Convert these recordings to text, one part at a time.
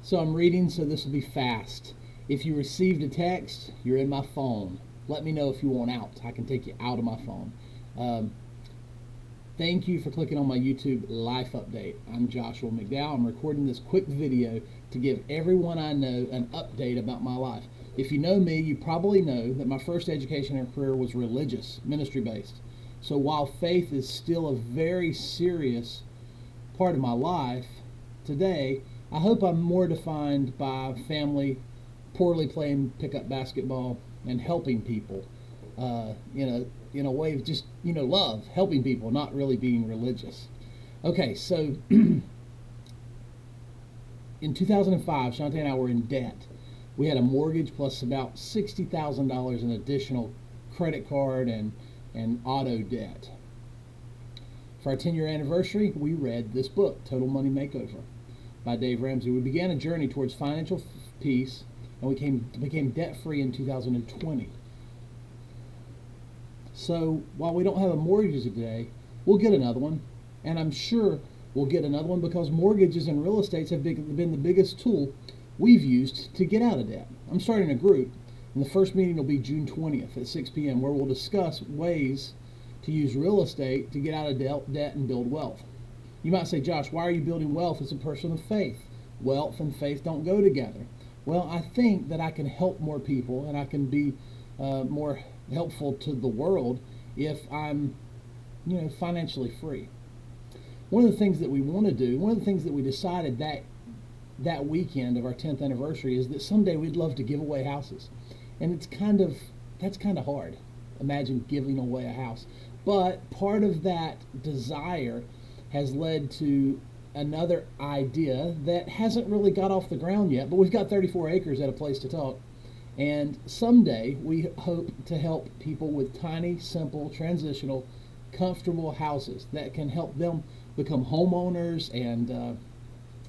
So I'm reading, so this will be fast. If you received a text, you're in my phone. Let me know if you want out. I can take you out of my phone. Um, Thank you for clicking on my YouTube life update. I'm Joshua McDowell. I'm recording this quick video to give everyone I know an update about my life. If you know me, you probably know that my first education and career was religious, ministry based. So while faith is still a very serious part of my life, today I hope I'm more defined by family, poorly playing pickup basketball, and helping people. In a way of just love, helping people, not really being religious. Okay, so in 2005, Shantae and I were in debt. We had a mortgage plus about $60,000 in additional credit card and auto debt. For our 10-year anniversary, we read this book, Total Money Makeover, by Dave Ramsey. We began a journey towards financial peace, and we became debt-free in 2020. So while we don't have a mortgage today, we'll get another one, and I'm sure we'll get another one because mortgages and real estates have been the biggest tool we've used to get out of debt. I'm starting a group, and the first meeting will be June 20th at 6 p.m. where we'll discuss ways to use real estate to get out of debt and build wealth. You might say, Josh, why are you building wealth as a person of faith? Wealth and faith don't go together. Well, I think that I can help more people, and I can be more helpful to the world if I'm financially free. One of the things that we want to do, one of the things that we decided that weekend of our 10th anniversary is that someday we'd love to give away houses. And that's kind of hard. Imagine giving away a house. But part of that desire has led to another idea that hasn't really got off the ground yet, but we've got 34 acres at A Place to Talk. And someday we hope to help people with tiny, simple, transitional, comfortable houses that can help them become homeowners. And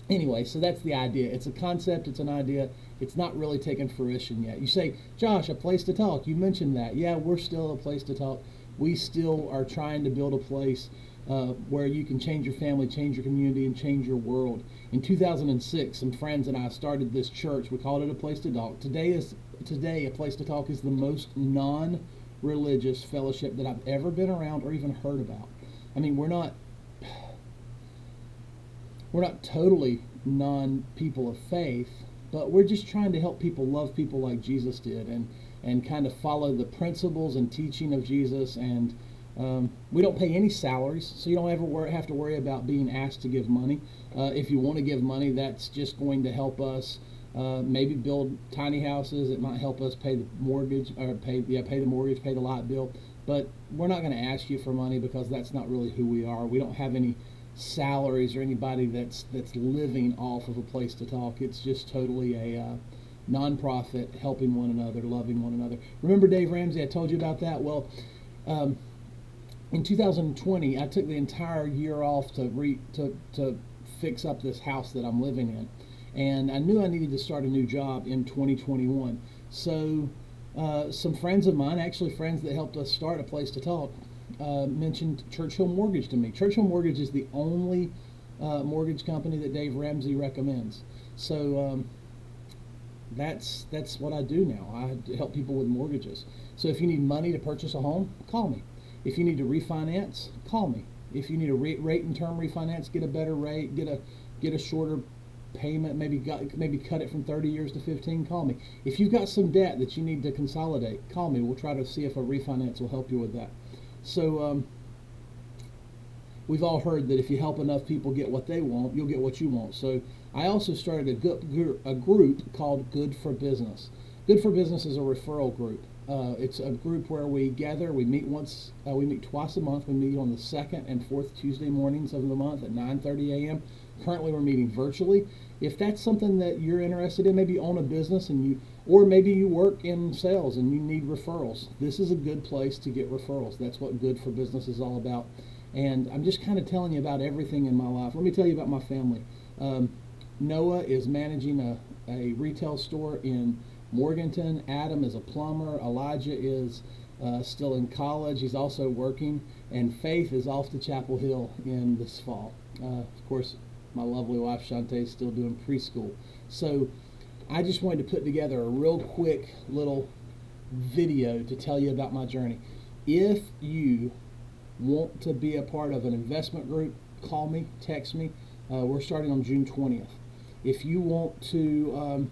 anyway, so that's the idea. It's a concept, it's an idea. It's not really taken fruition yet. You say, Josh, A Place to Talk. You mentioned that. Yeah, we're still A Place to Talk. We still are trying to build a place where you can change your family, change your community, and change your world. In 2006, some friends and I started this church. We called it A Place to Talk. Today, A Place to Talk is the most non-religious fellowship that I've ever been around or even heard about. I mean, we're not totally non-people of faith, but we're just trying to help people love people like Jesus did and kind of follow the principles and teaching of Jesus. And we don't pay any salaries, so you don't ever have to worry about being asked to give money. If you want to give money, that's just going to help us maybe build tiny houses. It might help us pay the mortgage, or pay the mortgage, pay the light bill. But we're not going to ask you for money because that's not really who we are. We don't have any salaries or anybody that's living off of A Place to Talk. It's just totally a nonprofit, helping one another, loving one another. Remember Dave Ramsey? I told you about that. Well, in 2020, I took the entire year off to fix up this house that I'm living in. And I knew I needed to start a new job in 2021. So some friends of mine, actually friends that helped us start A Place to Talk, mentioned Churchill Mortgage to me. Churchill Mortgage is the only mortgage company that Dave Ramsey recommends. So that's what I do now. I help people with mortgages. So if you need money to purchase a home, call me. If you need to refinance, call me. If you need a rate and term refinance, get a better rate, get a shorter payment, maybe cut it from 30 years to 15, call me. If you've got some debt that you need to consolidate, call me. We'll try to see if a refinance will help you with that. So we've all heard that if you help enough people get what they want, you'll get what you want. So I also started a group called Good for Business. Good for Business is a referral group. It's a group where we gather. We meet twice a month. We meet on the second and fourth Tuesday mornings of the month at 9:30 a.m. Currently, we're meeting virtually. If that's something that you're interested in, maybe you own a business or maybe you work in sales and you need referrals, this is a good place to get referrals. That's what Good for Business is all about. And I'm just kind of telling you about everything in my life. Let me tell you about my family. Noah is managing a retail store in Morganton. Adam is a plumber. Elijah is still in college. He's also working. And Faith is off to Chapel Hill in this fall. Of course, My lovely wife Shantae is still doing preschool. So I just wanted to put together a real quick little video to tell you about my journey. If you want to be a part of an investment group, call me, text me. We're starting on June 20th. If you want to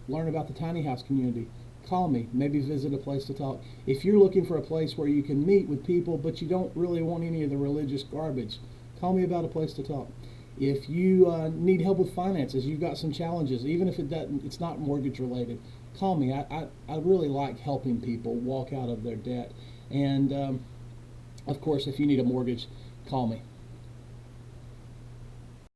learn about the tiny house community, call me. Maybe visit A Place to Talk. If you're looking for a place where you can meet with people but you don't really want any of the religious garbage, call me about A Place to Talk. If you need help with finances, you've got some challenges, even if it's not mortgage related, call me. I really like helping people walk out of their debt. And of course, if you need a mortgage, call me.